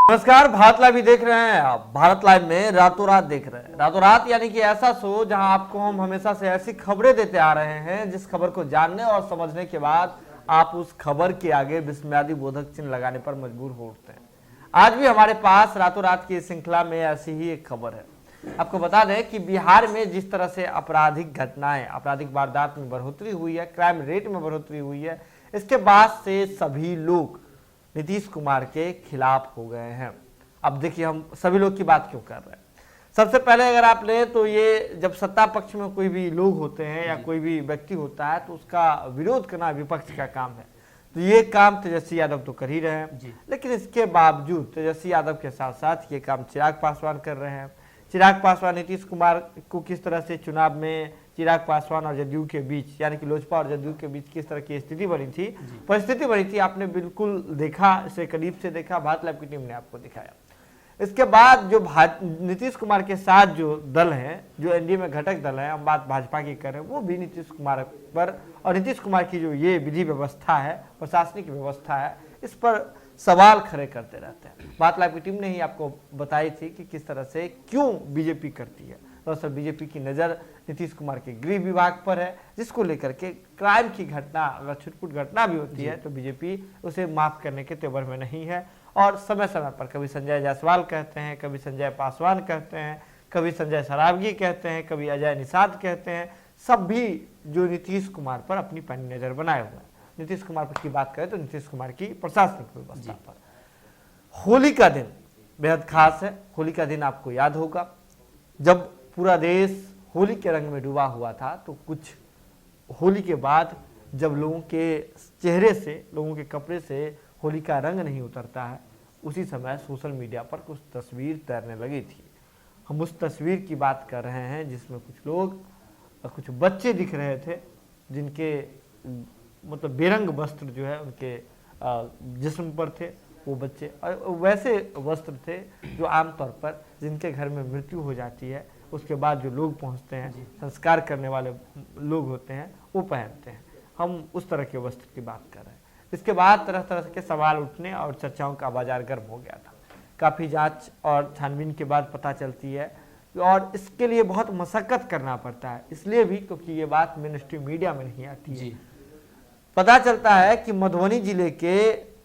नमस्कार, भारत लाइव भी देख रहे हैं आप। भारत लाइव में रातों रात देख रहे हैं। रातों रात यानी कि ऐसा शो जहां आपको हम हमेशा से ऐसी खबरें देते आ रहे हैं जिस खबर को जानने और समझने के बाद आप उस खबर के आगे विस्मयादि बोधक चिन्ह लगाने पर मजबूर हो उठते हैं। आज भी हमारे पास रातों रात की श्रृंखला में ऐसी ही एक खबर है। आपको बता दें कि बिहार में जिस तरह से आपराधिक घटनाएं, आपराधिक वारदात में बढ़ोतरी हुई है, क्राइम रेट में बढ़ोतरी हुई है, इसके बाद से सभी लोग नीतीश कुमार के खिलाफ हो गए हैं। अब देखिए हम सभी लोग की बात क्यों कर रहे हैं। सबसे पहले अगर आप लें तो ये जब सत्ता पक्ष में कोई भी लोग होते हैं या कोई भी व्यक्ति होता है तो उसका विरोध करना विपक्ष का काम है। तो ये काम तेजस्वी यादव तो कर ही रहे हैं, लेकिन इसके बावजूद तेजस्वी यादव के साथ साथ ये काम चिराग पासवान कर रहे हैं। चिराग पासवान नीतीश कुमार को किस तरह से चुनाव में चिराग पासवान और जदयू के बीच यानी कि लोजपा और जदयू के बीच किस तरह की स्थिति बनी थी, परिस्थिति बनी थी, आपने बिल्कुल देखा, इसे करीब से देखा, भारत लाइव की टीम ने आपको दिखाया। इसके बाद जो नीतीश कुमार के साथ जो दल है, जो एनडीए में घटक दल है, हम बात भाजपा की कर रहे हैं, वो भी नीतीश कुमार पर और नीतीश कुमार की जो ये विधि व्यवस्था है, प्रशासनिक व्यवस्था है, इस पर सवाल खड़े करते रहते हैं। भारत लाइव की टीम ने ही आपको बताई थी कि किस तरह से क्यों बीजेपी करती है। दरअसल बीजेपी की नज़र नीतीश कुमार के गृह विभाग पर है, जिसको लेकर के क्राइम की घटना, अगर छुटपुट घटना भी होती है तो बीजेपी उसे माफ करने के तेवर में नहीं है। और समय समय पर कभी संजय जायसवाल कहते हैं, कभी संजय पासवान कहते हैं, कभी संजय सरावगी कहते हैं, कभी अजय निषाद कहते हैं, सब भी जो नीतीश कुमार पर अपनी पैनी नज़र बनाए हुए हैं। नीतीश कुमार पर की बात करें तो नीतीश कुमार की प्रशासनिक व्यवस्था पर। होली का दिन बेहद खास है। होली का दिन आपको याद होगा जब पूरा देश होली के रंग में डूबा हुआ था, तो कुछ होली के बाद जब लोगों के चेहरे से, लोगों के कपड़े से होली का रंग नहीं उतरता है, उसी समय सोशल मीडिया पर कुछ तस्वीर तैरने लगी थी। हम उस तस्वीर की बात कर रहे हैं जिसमें कुछ लोग, कुछ बच्चे दिख रहे थे जिनके मतलब बेरंग वस्त्र जो है उनके जिस्म पर थे। वो बच्चे वैसे वस्त्र थे जो आमतौर पर जिनके घर में मृत्यु हो जाती है उसके बाद जो लोग पहुंचते हैं, संस्कार करने वाले लोग होते हैं, वो पहनते हैं। हम उस तरह के वस्त्र की बात कर रहे हैं। इसके बाद तरह तरह के सवाल उठने और चर्चाओं का बाजार गर्म हो गया था। काफ़ी जांच और छानबीन के बाद पता चलती है, और इसके लिए बहुत मशक्कत करना पड़ता है, इसलिए भी क्योंकि ये बात मेन स्ट्रीम मीडिया में नहीं आती है। पता चलता है कि मधुबनी जिले के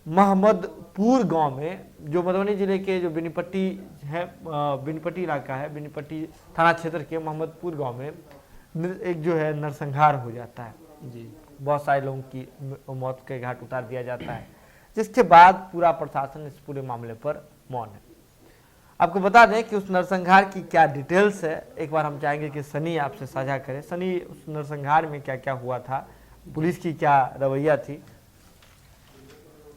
मोहम्मदपुर गांव में, जो मधुबनी जिले के जो बेनीपट्टी है, बेनीपट्टी इलाका है, बेनीपट्टी थाना क्षेत्र के मोहम्मदपुर गांव में एक जो है नरसंहार हो जाता है जी। बहुत सारे लोगों की मौत के घाट उतार दिया जाता है, जिसके बाद पूरा प्रशासन इस पूरे मामले पर मौन है। आपको बता दें कि उस नरसंहार की क्या डिटेल्स है, एक बार हम चाहेंगे कि सनी आपसे साझा करें। सनी, उस नरसंहार में क्या क्या हुआ था, पुलिस की क्या रवैया थी?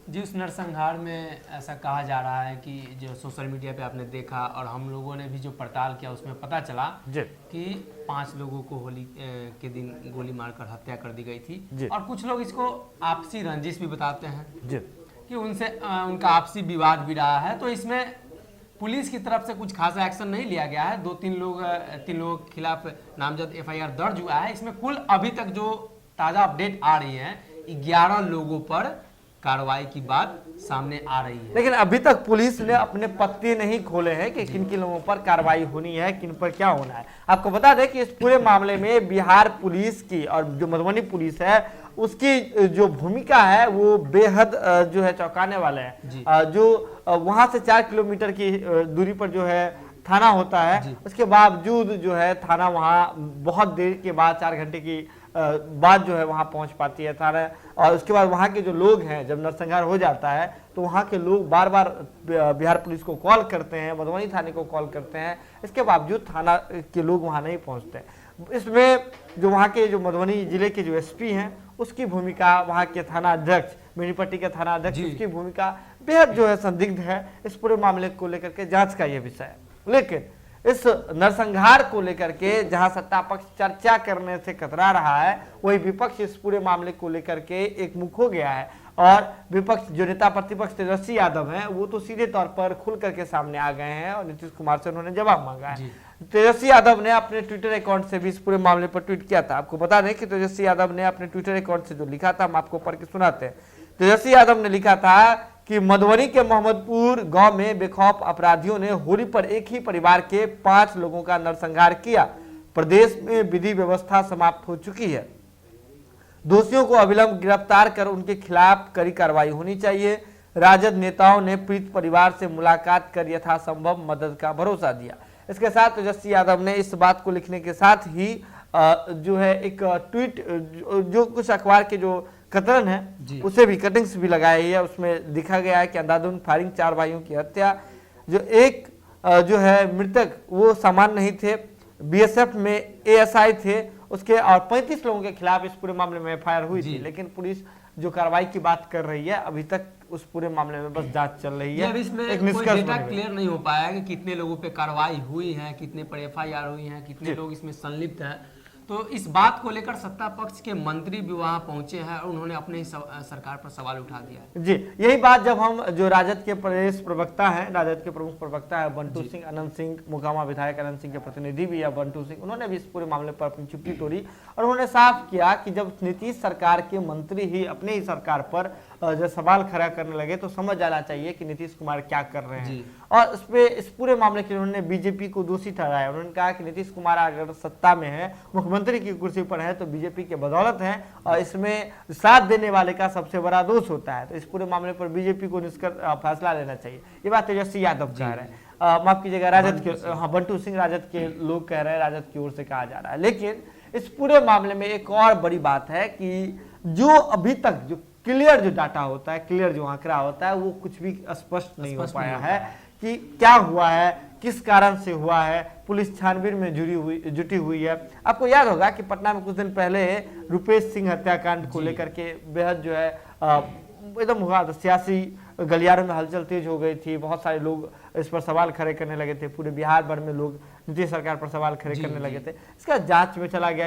जी, उस नरसंहार में ऐसा कहा जा रहा है कि जो सोशल मीडिया पे आपने देखा और हम लोगों ने भी जो पड़ताल किया उसमें पता चला कि 5 लोगों को होली के दिन गोली मारकर हत्या कर दी गई थी। और कुछ लोग इसको आपसी रंजिश भी बताते हैं कि उनसे उनका आपसी विवाद भी रहा है। तो इसमें पुलिस की तरफ से कुछ खासा एक्शन नहीं लिया गया है। 3 लोगों के खिलाफ नामजद FIR दर्ज हुआ है। इसमें कुल अभी तक जो ताज़ा अपडेट आ रही है 11 लोगों पर कार्रवाई की बात सामने आ रही है। लेकिन अभी तक पुलिस ने अपने पत्ते नहीं खोले हैं कि किन किन लोगों पर कार्रवाई होनी है, किन पर क्या होना है। आपको बता दें कि इस पूरे मामले में बिहार पुलिस की और जो मधुबनी पुलिस है उसकी जो भूमिका है वो बेहद जो है चौंकाने वाला है। जो वहां से 4 किलोमीटर की दूरी पर जो है थाना होता है, उसके बावजूद जो है थाना वहाँ बहुत देर के बाद, 4 घंटे की बाद जो है वहाँ पहुँच पाती है थाना। और उसके बाद वहाँ के जो लोग हैं, जब नरसंहार हो जाता है तो वहाँ के लोग बार बार बिहार पुलिस को कॉल करते हैं, मधुबनी थाने को कॉल करते हैं, इसके बावजूद थाना के लोग वहाँ नहीं पहुँचते। इसमें जो वहाँ के जो मधुबनी जिले के जो SP हैं उसकी भूमिका, वहाँ के थाना अध्यक्ष, बेनीपट्टी के थाना अध्यक्ष, उसकी भूमिका बेहद जो है संदिग्ध है। इस पूरे मामले को लेकर के जाँच का ये विषय है। लेकिन इस नरसंहार को लेकर के जहां सत्ता पक्ष चर्चा करने से कतरा रहा है, वही विपक्ष इस पूरे मामले को लेकर के एक मुख हो गया है। और विपक्ष, जो नेता प्रतिपक्ष तेजस्वी यादव हैं, वो तो सीधे तौर पर खुल करके सामने आ गए हैं और नीतीश कुमार से उन्होंने जवाब मांगा है। तेजस्वी यादव ने अपने ट्विटर अकाउंट से भी इस पूरे मामले पर ट्वीट किया था। आपको बता दें कि तेजस्वी यादव ने अपने ट्विटर अकाउंट से जो लिखा था, हम आपको पढ़ के सुनाते हैं। तेजस्वी यादव ने लिखा था कि मधुबनी के मोहम्मदपुर गांव में बेखौफ अपराधियों ने होली पर एक ही परिवार के 5 लोगों का नरसंहार किया। प्रदेश में विधि व्यवस्था समाप्त हो चुकी है। दोषियों को अविलंब गिरफ्तार कर उनके खिलाफ कड़ी कार्रवाई होनी चाहिए। राजद नेताओं ने पीड़ित परिवार से मुलाकात कर यथासंभव मदद का भरोसा दिया। इसके साथ तेजस्वी यादव ने इस बात को लिखने के साथ ही जो है एक ट्वीट जो कुछ अखबार के जो कतरन है उसे भी कटिंग्स भी लगाई है। उसमें लिखा गया है कि अंधाधुंध फायरिंग, 4 भाइयों की हत्या। जो एक जो है मृतक वो सामान्य नहीं थे, बीएसएफ में एएसआई थे उसके, और 35 लोगों के खिलाफ इस पूरे मामले में एफआईआर हुई थी। लेकिन पुलिस जो कार्रवाई की बात कर रही है, अभी तक उस पूरे मामले में बस जांच चल रही है। अब इसमें एक कोई डेटा क्लियर नहीं हो पाया कि कितने लोगों पे कार्रवाई हुई है, कितने पर एफआईआर हुई है, कितने लोग इसमें संलिप्त हैं। तो इस बात को लेकर सत्ता पक्ष के मंत्री भी वहां पहुंचे हैं और उन्होंने अपने ही सरकार पर सवाल उठा दिया है। जी, यही बात जब हम जो राजद के प्रदेश प्रवक्ता हैं, राजद के प्रमुख प्रवक्ता है बंटू सिंह, अनंत सिंह, मोकामा विधायक अनंत सिंह के प्रतिनिधि भी है बंटू सिंह, उन्होंने भी इस पूरे मामले पर अपनी चुप्पी तोड़ी और उन्होंने साफ किया कि जब नीतीश सरकार के मंत्री ही अपने ही सरकार पर जब सवाल खड़ा करने लगे तो समझ जाना चाहिए कि नीतीश कुमार क्या कर रहे हैं। और इस पूरे मामले के लिए उन्होंने बीजेपी को दोषी ठहराया। उन्होंने कहा कि नीतीश कुमार अगर सत्ता में है, मुख्यमंत्री की कुर्सी पर है, तो बीजेपी के बदौलत है और इसमें साथ देने वाले का सबसे बड़ा दोष होता है। तो इस पूरे मामले पर बीजेपी को फैसला लेना चाहिए। ये बात तेजस्वी यादव कह रहे हैं, माफ कीजिएगा राजद के, हाँ बंटू सिंह राजद के लोग कह रहे हैं, राजद की ओर से कहा जा रहा है। लेकिन इस पूरे मामले में एक और बड़ी बात है कि जो अभी तक जो क्लियर जो डाटा होता है, क्लियर जो आंकड़ा होता है, वो कुछ भी स्पष्ट नहीं हो पाया है कि क्या हुआ है, किस कारण से हुआ है। पुलिस छानबीन में जुटी हुई है। आपको याद होगा कि पटना में कुछ दिन पहले रुपेश सिंह हत्याकांड को लेकर के बेहद जो है एकदम हुआ, सियासी गलियारों में हलचल तेज हो गई थी। बहुत सारे लोग इस पर सवाल खड़े करने लगे थे। पूरे बिहार भर में लोग नीतीश सरकार पर सवाल खड़े करने लगे थे। इसका जांच में चला गया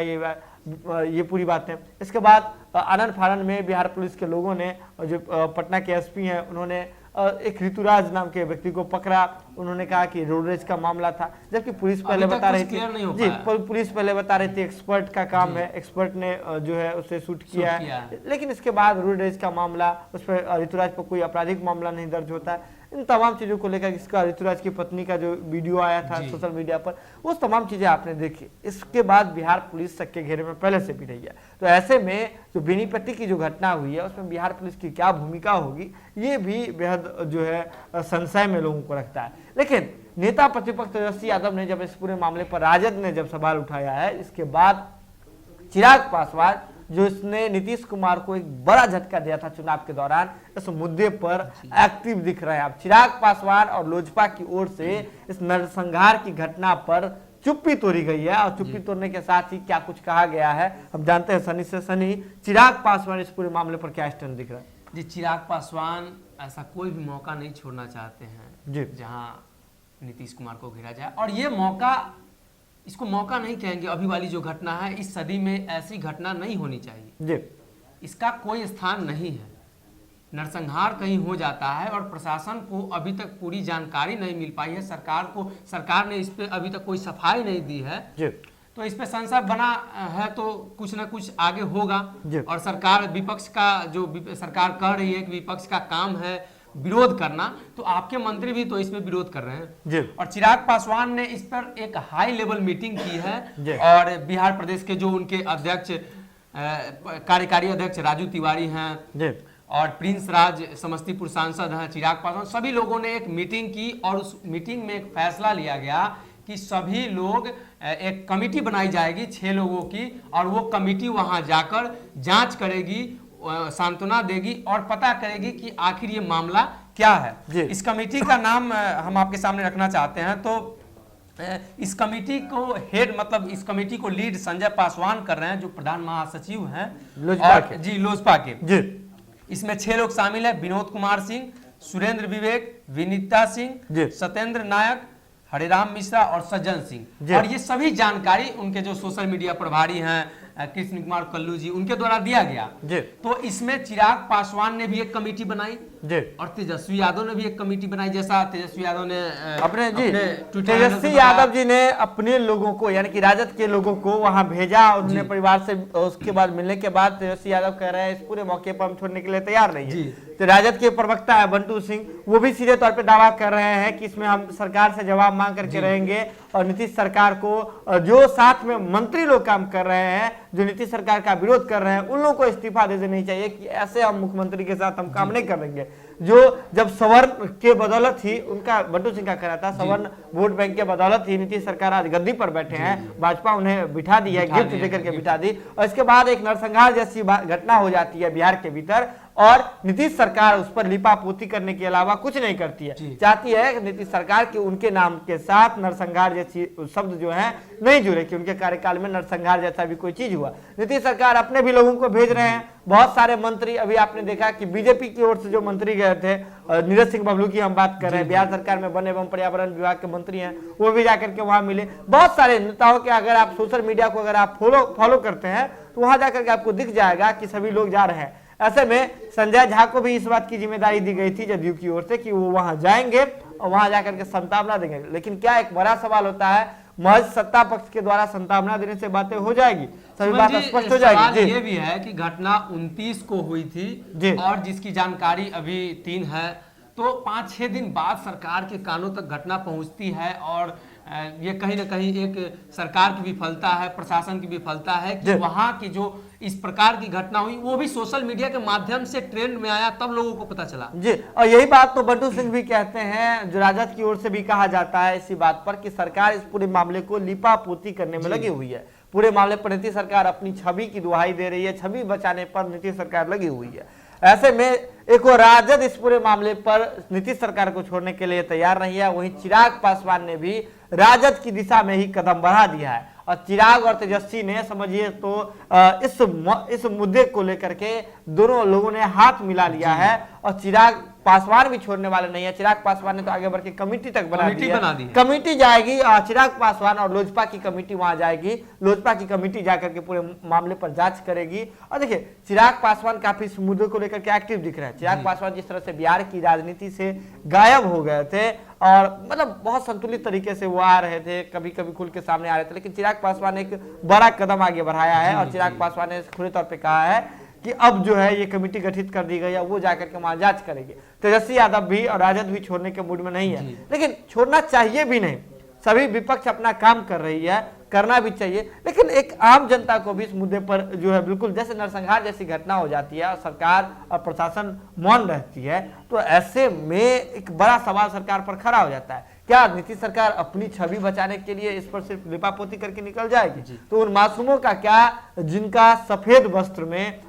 ये पूरी बातें। इसके बाद आनन फानन में बिहार पुलिस के लोगों ने, जो पटना के एसपी हैं, उन्होंने एक ऋतुराज नाम के व्यक्ति को पकड़ा। उन्होंने कहा कि रोड रेज का मामला था, जबकि पुलिस पहले बता रही थी जी, पुलिस पहले बता रही थी एक्सपर्ट का काम है, एक्सपर्ट ने जो है उसे शूट किया है। लेकिन इसके बाद रोड रेज का मामला, उस पर ऋतुराज पर कोई आपराधिक मामला नहीं दर्ज होता है। इन तमाम चीजों को लेकर इसका ऋतुराज की पत्नी का जो वीडियो आया था सोशल मीडिया पर, वो तमाम चीजें आपने देखी। इसके बाद बिहार पुलिस शक के घेरे में पहले से भी रही है। तो ऐसे में जो बेनीपट्टी की जो घटना हुई है उसमें बिहार पुलिस की क्या भूमिका होगी, ये भी बेहद जो है संशय में लोगों को रखता है। लेकिन नेता प्रतिपक्ष तेजस्वी यादव ने जब इस पूरे मामले पर राजद ने जब सवाल उठाया है, इसके बाद चिराग पासवान जो इसने नीतीश कुमार को एक बड़ा झटका दिया था चुनाव के दौरान, इस मुद्दे पर एक्टिव दिख रहे हैं। अब चिराग पासवान और लोजपा की ओर से इस नरसंहार की घटना पर चुप्पी तोड़ी गई है और चुप्पी तोड़ने के साथ ही क्या कुछ कहा गया है हम जानते हैं। सनी से सनी, चिराग पासवान इस पूरे मामले पर क्या स्टैंड दिख रहा है? जी, चिराग पासवान ऐसा कोई भी मौका नहीं छोड़ना चाहते हैं जहां नीतीश कुमार को घेरा जाए। और ये मौका, इसको मौका नहीं कहेंगे, अभी वाली जो घटना है, इस सदी में ऐसी घटना नहीं होनी चाहिए जी। इसका कोई स्थान नहीं है। नरसंहार कहीं हो जाता है और प्रशासन को अभी तक पूरी जानकारी नहीं मिल पाई है। सरकार ने इस पे अभी तक कोई सफाई नहीं दी है जी। तो इस पे संशय बना है तो कुछ ना कुछ आगे होगा। और सरकार, विपक्ष का जो सरकार कह रही है कि विपक्ष का काम है विरोध करना, तो आपके मंत्री भी तो इसमें विरोध कर रहे हैं। और चिराग पासवान ने इस पर एक हाई लेवल मीटिंग की है और बिहार प्रदेश के जो उनके अध्यक्ष, कार्यकारी अध्यक्ष राजू तिवारी हैं और प्रिंस राज समस्तीपुर सांसद हैं, चिराग पासवान, सभी लोगों ने एक मीटिंग की और उस मीटिंग में एक फैसला लिया गया कि सभी लोग, एक कमेटी बनाई जाएगी 6 लोगों की और वो कमेटी वहां जाकर जांच करेगी, सांत्वना देगी और पता करेगी कि आखिर ये मामला क्या है। इस कमेटी का नाम हम आपके सामने रखना चाहते हैं। तो इस कमेटी को हेड, मतलब इस कमेटी को लीड संजय पासवान कर रहे हैं जो प्रधान महासचिव हैं लोजपा के। इसमें 6 लोग शामिल है: विनोद कुमार सिंह, सुरेंद्र विवेक, विनीता सिंह, सत्येंद्र नायक, हरिराम मिश्रा और सज्जन सिंह। और ये सभी जानकारी उनके जो सोशल मीडिया प्रभारी हैं कृष्ण कुमार कल्लू जी, उनके द्वारा दिया गया। तो इसमें चिराग पासवान ने भी एक कमेटी बनाई जी। और तेजस्वी यादव ने भी एक कमेटी बनाई, जैसा तेजस्वी यादव ने अपने जी ट्विटर हैंडल से तेजस्वी यादव जी ने अपने लोगों को यानी कि राजद के लोगों को वहां भेजा, उन्होंने परिवार से उसके बाद मिलने के बाद तेजस्वी यादव कह रहे हैं इस पूरे मौके पर हम छोड़ने के लिए तैयार नहीं है। तो राजद के प्रवक्ता है बंटू सिंह, वो भी सीधे तौर पे दावा कर रहे हैं कि इसमें हम सरकार से जवाब मांग करके रहेंगे और नीतीश सरकार को जो साथ में मंत्री लोग काम कर रहे हैं, जो नीतीश सरकार का विरोध कर रहे हैं, उन लोगों को इस्तीफा दे देनी चाहिए कि ऐसे हम मुख्यमंत्री के साथ हम काम नहीं करेंगे। जो जब सवर्ण के बदौलत ही उनका बंटू सिंह का कहना था, सवर्ण वोट बैंक के बदौलत ही नीतीश सरकार आज गद्दी पर बैठे हैं, भाजपा उन्हें बिठा दी है, गिफ्ट देकर के बिठा दी, और इसके बाद एक नरसंहार जैसी घटना हो जाती है बिहार के भीतर और नीतीश सरकार उस पर लिपापोती करने के अलावा कुछ नहीं करती है। चाहती है कि नीतीश सरकार के उनके नाम के साथ नरसंहार जैसी शब्द जो है नहीं जुड़े कि उनके कार्यकाल में नरसंहार जैसा भी कोई चीज हुआ। नीतीश सरकार अपने भी लोगों को भेज रहे हैं, बहुत सारे मंत्री, अभी आपने देखा कि बीजेपी की ओर से जो मंत्री गए थे, नीरज सिंह बबलू की हम बात कर रहे हैं, बिहार सरकार में वन एवं पर्यावरण विभाग के मंत्री हैं, वो भी जाकर के वहां मिले। बहुत सारे नेताओं के अगर आप सोशल मीडिया को अगर आप फॉलो करते हैं तो वहां जाकर के आपको दिख जाएगा कि सभी लोग जा रहे हैं। ऐसे में संजय झा को भी इस बात की जिम्मेदारी दी गई थी जदयू की ओर से कि वो वहां जाएंगे और वहां जाकर के संतावना देंगे। लेकिन क्या एक बड़ा सवाल होता है, महज सत्ता पक्ष के द्वारा संतावना देने से बातें हो जाएगी, सभी बात स्पष्ट हो जाएगी। ये भी है कि घटना 29 को हुई थी और जिसकी जानकारी अभी 3 है, तो 5-6 दिन बाद सरकार के कानों तक घटना पहुंचती है और ये कहीं ना कहीं एक सरकार की विफलता है, प्रशासन की विफलता है कि वहां की जो इस प्रकार की घटना हुई वो भी सोशल मीडिया के माध्यम से ट्रेंड में आया, तब लोगों को पता चला। जी, और यही बात तो बंटू सिंह भी कहते हैं, जो राजद की ओर से भी कहा जाता है इसी बात पर कि सरकार इस पूरे मामले को लिपापोती करने में लगी हुई है। पूरे मामले पर नीतीश सरकार अपनी छवि की दुहाई दे रही है, छवि बचाने पर नीतीश सरकार लगी हुई है। ऐसे में एक और राजद इस पूरे मामले पर नीतीश सरकार को छोड़ने के लिए तैयार नहीं है, वहीं चिराग पासवान ने भी राजद की दिशा में ही कदम बढ़ा दिया है और चिराग और तेजस्वी ने समझिए तो इस मुद्दे को लेकर के दोनों लोगों ने हाथ मिला लिया है और चिराग पासवान भी छोड़ने वाले नहीं है। चिराग पासवान ने तो आगे बढ़ के कमेटी तक बना दी है। कमेटी जाएगी, चिराग पासवान और लोजपा की कमेटी वहां जाएगी, लोजपा की कमेटी जाकर के पूरे मामले पर जांच करेगी। और देखिए चिराग पासवान काफी इस मुद्दे को लेकर के एक्टिव दिख रहे हैं। चिराग पासवान जिस तरह से बिहार की राजनीति से गायब हो गए थे और मतलब बहुत संतुलित तरीके से वो आ रहे थे, कभी कभी खुल के सामने आ रहे थे, लेकिन चिराग पासवान ने एक बड़ा कदम आगे बढ़ाया है और चिराग पासवान ने खुले तौर पे कहा है कि अब जो है ये कमेटी गठित कर दी गई है, वो जाकर के वहां जांच करेंगे। तेजस्वी यादव भी और राजद भी छोड़ने के मूड में नहीं है, लेकिन छोड़ना चाहिए भी नहीं। सभी विपक्ष अपना काम कर रही है, करना भी चाहिए, लेकिन एक आम जनता को भी इस मुद्दे पर जो है बिल्कुल जैसे नरसंहार जैसी घटना हो जाती है और सरकार और प्रशासन मौन रहती है, तो ऐसे में एक बड़ा सवाल सरकार पर खड़ा हो जाता है। क्या नीतीश सरकार अपनी छवि बचाने के लिए इस पर सिर्फ लिपापोती करके निकल जाएगी? तो उन मासूमों का क्या जिनका सफेद वस्त्र में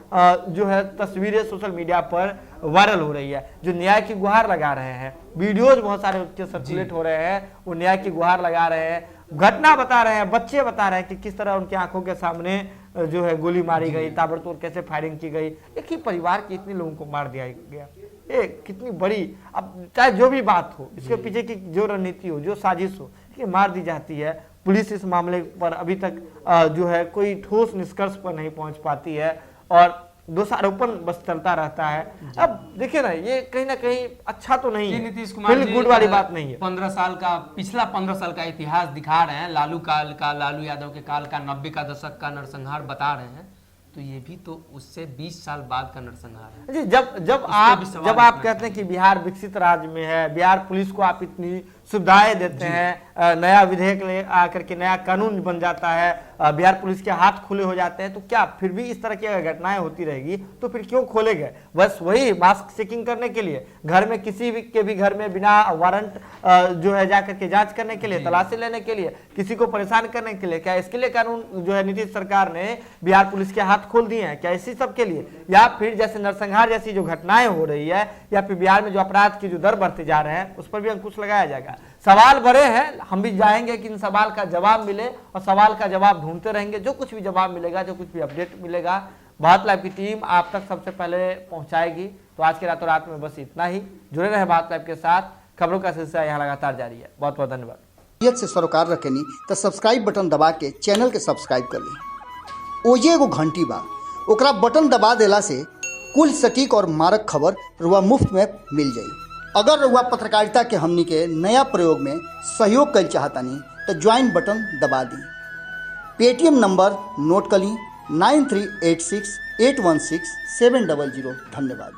जो है तस्वीरें सोशल मीडिया पर वायरल हो रही है, जो न्याय की गुहार लगा रहे हैं, वीडियोज बहुत सारे उसके सर्कुलेट हो रहे हैं, वो न्याय की गुहार लगा रहे हैं, घटना बता रहे हैं, बच्चे बता रहे हैं कि किस तरह उनकी आंखों के सामने जो है गोली मारी गई, ताबड़तोड़ कैसे फायरिंग की गई, एक ही परिवार के इतने लोगों को मार दिया गया। ये कितनी बड़ी, अब चाहे जो भी बात हो, इसके पीछे की जो रणनीति हो, जो साजिश हो, कि मार दी जाती है। पुलिस इस मामले पर अभी तक जो है कोई ठोस निष्कर्ष पर नहीं पहुंच पाती है और दोषारोपण बस चलता रहता है। अब देखिए ना, ये कहीं ना कहीं अच्छा तो नहीं है, नीतीश कुमार गुड वाली बात नहीं है। 15 साल का, पिछला 15 साल का इतिहास दिखा रहे हैं, लालू काल का, लालू यादव के काल का, 90 का दशक का नरसंहार बता रहे हैं, तो ये भी तो उससे 20 साल बाद का नरसंहार है। जी, जब आप कहते हैं कि बिहार विकसित राज्य में है, बिहार पुलिस को आप इतनी सुविधाएं देते हैं, नया विधेयक ले आकर के नया कानून बन जाता है, बिहार पुलिस के हाथ खुले हो जाते हैं, तो क्या फिर भी इस तरह की अगर घटनाएं होती रहेगी तो फिर क्यों खोले गए? बस वही मास्क चेकिंग करने के लिए, घर में किसी के भी घर में बिना वारंट जो है जाकर के जांच करने के लिए, तलाशी लेने के लिए, किसी को परेशान करने के लिए? क्या इसके लिए कानून जो है नीतीश सरकार ने बिहार पुलिस के हाथ खोल दिए हैं? क्या इसी सब के लिए? या फिर जैसे नरसंहार जैसी जो घटनाएं हो रही है, या फिर बिहार में जो अपराध की जो दर बढ़ते जा रहे हैं, उस पर भी अंकुश लगाया जाएगा? सवाल बड़े हैं, हम भी चाहेंगे कि इन सवाल का जवाब मिले और सवाल का जवाब ढूंढते रहेंगे। जो कुछ भी जवाब मिलेगा, जो कुछ भी अपडेट मिलेगा, भारत लाइव की टीम आप तक सबसे पहले पहुंचाएगी। तो आज के रातों रात में बस इतना ही। जुड़े रहे भारत लाइव के साथ, खबरों का सिलसिला यहाँ लगातार जारी है। बहुत बहुत धन्यवाद। से सरोकार रखेनी तो सब्सक्राइब बटन दबा के चैनल के सब्सक्राइब कर ली। ओजे एगो घंटी बा, ओकरा बटन दबा देला से कुल सटीक और मारक खबर रुआ मुफ्त में मिल जाई। अगर रुआ पत्रकारिता के हमनी के नया प्रयोग में सहयोग कर चाहतानी तो ज्वाइन बटन दबा दी। पेटीएम नंबर नोट कर ली 9386816700। धन्यवाद।